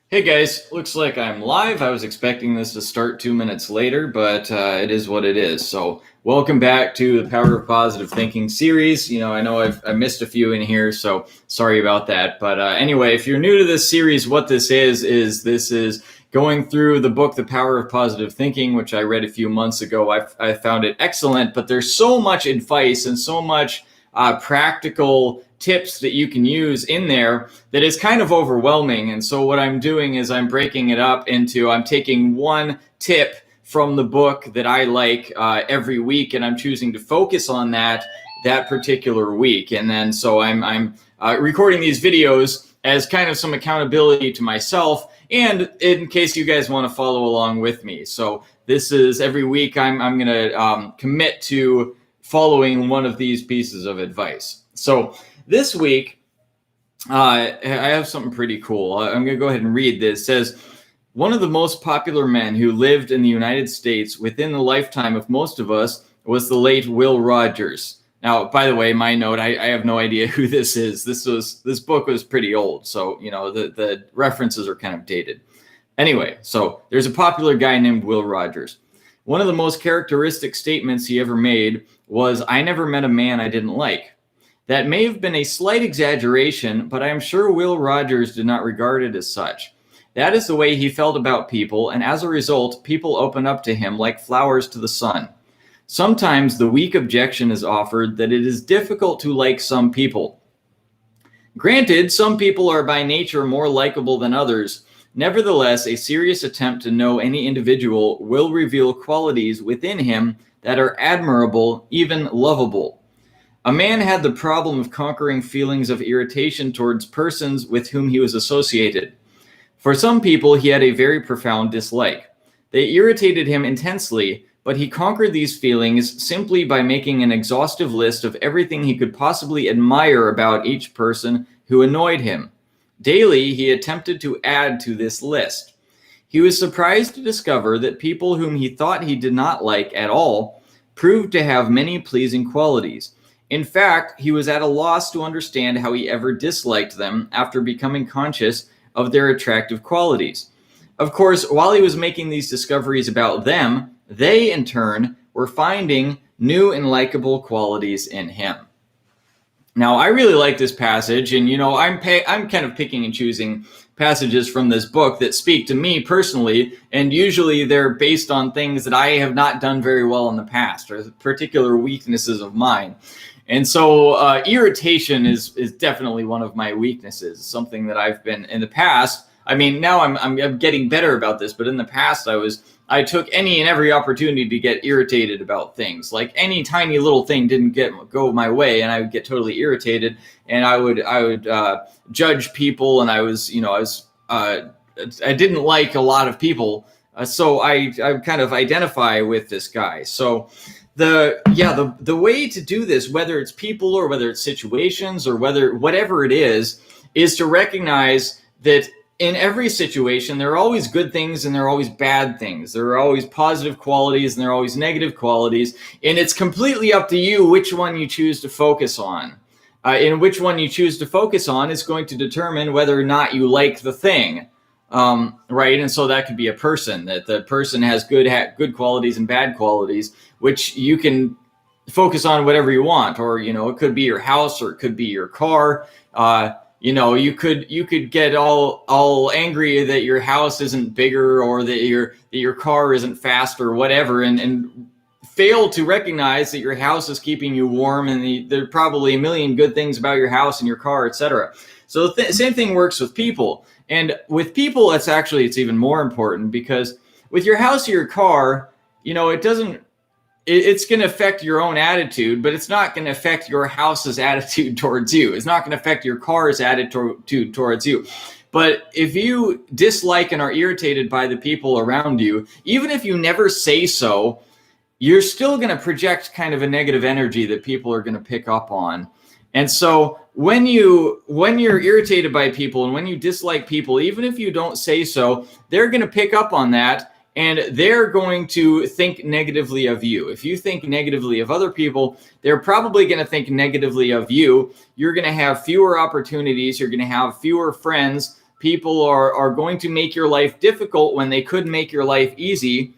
Hey guys, looks like I'm live. I was expecting this to start 2 minutes later, but it is what it is. So, welcome back to the Power of Positive Thinking series. I know I missed a few in here, so sorry about that. But anyway, if you're new to this series, what this is going through the book, The Power of Positive Thinking, which I read a few months ago. I found it excellent, but there's so much advice and so much practical tips that you can use in there that is kind of overwhelming. And so what I'm doing is I'm breaking it up into, I'm taking one tip from the book that I like every week, and I'm choosing to focus on that particular week. And then so I'm recording these videos as kind of some accountability to myself, and in case you guys want to follow along with me. So this is every week I'm going to commit to following one of these pieces of advice. So this week, I have something pretty cool. I'm going to go ahead and read this. It says, one of the most popular men who lived in the United States within the lifetime of most of us was the late Will Rogers. Now, by the way, my note, I have no idea who this is. This book was pretty old, so, the references are kind of dated. Anyway, so there's a popular guy named Will Rogers. One of the most characteristic statements he ever made was, "I never met a man I didn't like." That may have been a slight exaggeration, but I am sure Will Rogers did not regard it as such. That is the way he felt about people, and as a result, people open up to him like flowers to the sun. Sometimes the weak objection is offered that it is difficult to like some people. Granted, some people are by nature more likable than others. Nevertheless, a serious attempt to know any individual will reveal qualities within him that are admirable, even lovable. A man had the problem of conquering feelings of irritation towards persons with whom he was associated. For some people, he had a very profound dislike. They irritated him intensely, but he conquered these feelings simply by making an exhaustive list of everything he could possibly admire about each person who annoyed him. Daily, he attempted to add to this list. He was surprised to discover that people whom he thought he did not like at all proved to have many pleasing qualities. In fact, he was at a loss to understand how he ever disliked them after becoming conscious of their attractive qualities. Of course, while he was making these discoveries about them, they, in turn, were finding new and likable qualities in him. Now, I really like this passage, and I'm kind of picking and choosing passages from this book that speak to me personally, and usually they're based on things that I have not done very well in the past, or particular weaknesses of mine. And so irritation is definitely one of my weaknesses, something that I've been in the past. I mean, now I'm getting better about this, but in the past I took any and every opportunity to get irritated about things. Like any tiny little thing didn't go my way, and I would get totally irritated, and I would judge people, and I didn't like a lot of people, so I kind of identify with this guy. So the way to do this, whether it's people or whether it's situations or whatever it is to recognize that in every situation, there are always good things and there are always bad things. There are always positive qualities and there are always negative qualities. And it's completely up to you which one you choose to focus on. And which one you choose to focus on is going to determine whether or not you like the thing. Right? And so that could be a person, that the person has good qualities and bad qualities, which you can focus on whatever you want. Or, it could be your house, or it could be your car. You could get all angry that your house isn't bigger, or that your car isn't faster, or whatever, and fail to recognize that your house is keeping you warm, and there are probably a million good things about your house and your car, etc. So the same thing works with people. And with people, it's even more important, because with your house or your car, it's going to affect your own attitude, but it's not going to affect your house's attitude towards you. It's not going to affect your car's attitude towards you. But if you dislike and are irritated by the people around you, even if you never say so, you're still going to project kind of a negative energy that people are going to pick up on. And so when you're irritated by people and when you dislike people, even if you don't say so, they're going to pick up on that, and they're going to think negatively of you. If you think negatively of other people, they're probably going to think negatively of you. You're going to have fewer opportunities. You're going to have fewer friends people are going to make your life difficult when they could make your life easy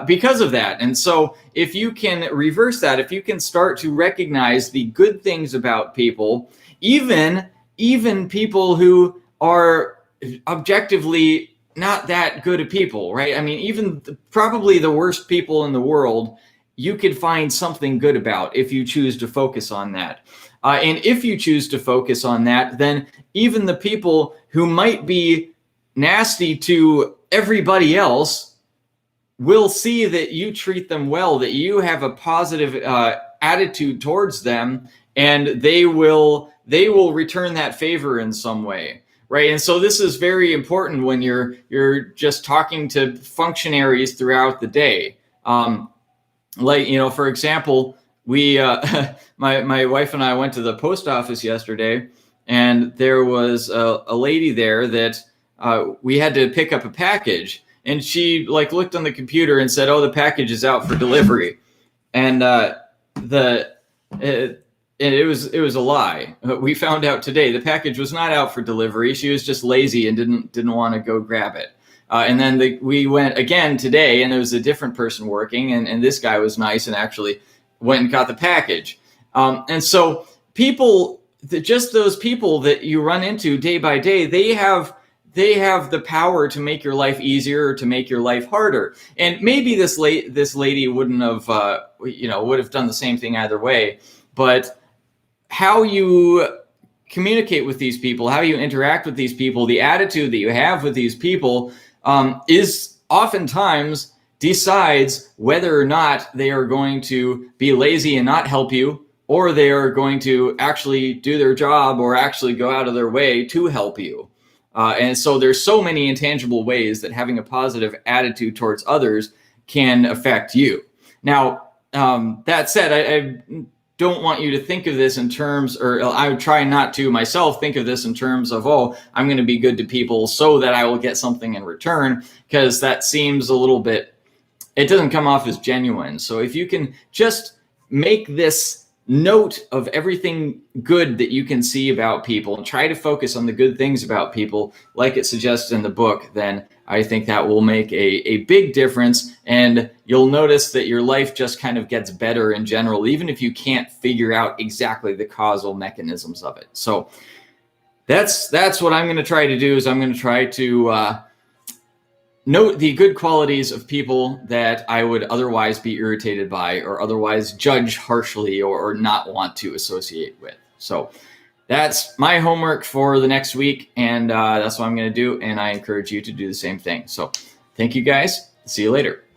because of that. And so if you can reverse that, if you can start to recognize the good things about people, even people who are objectively not that good at people, right? I mean, even probably the worst people in the world, you could find something good about if you choose to focus on that. And if you choose to focus on that, then even the people who might be nasty to everybody else will see that you treat them well, that you have a positive attitude towards them, and they will return that favor in some way, right? And so this is very important when you're just talking to functionaries throughout the day. Like, for example, we my wife and I went to the post office yesterday, and there was a lady there that we had to pick up a package. And she looked on the computer and said, "Oh, the package is out for delivery," and it was a lie. We found out today the package was not out for delivery. She was just lazy and didn't want to go grab it. And then we went again today, and there was a different person working, and this guy was nice and actually went and got the package. And so just those people that you run into day by day, they have the power to make your life easier or to make your life harder. And maybe this lady wouldn't have, would have done the same thing either way. But how you communicate with these people, how you interact with these people, the attitude that you have with these people is oftentimes decides whether or not they are going to be lazy and not help you, or they are going to actually do their job or actually go out of their way to help you. And so there's so many intangible ways that having a positive attitude towards others can affect you. Now, that said, I don't want you to think of this in terms, or I would try not to myself think of this in terms of, oh, I'm going to be good to people so that I will get something in return, because that seems a little bit, it doesn't come off as genuine. So if you can just make this note of everything good that you can see about people and try to focus on the good things about people like it suggests in the book, then I think that will make a big difference, and you'll notice that your life just kind of gets better in general, even if you can't figure out exactly the causal mechanisms of it. So that's what I'm going to try to do, is I'm going to try to note the good qualities of people that I would otherwise be irritated by or otherwise judge harshly or not want to associate with. So that's my homework for the next week, and that's what I'm going to do, and I encourage you to do the same thing. So thank you guys. See you later.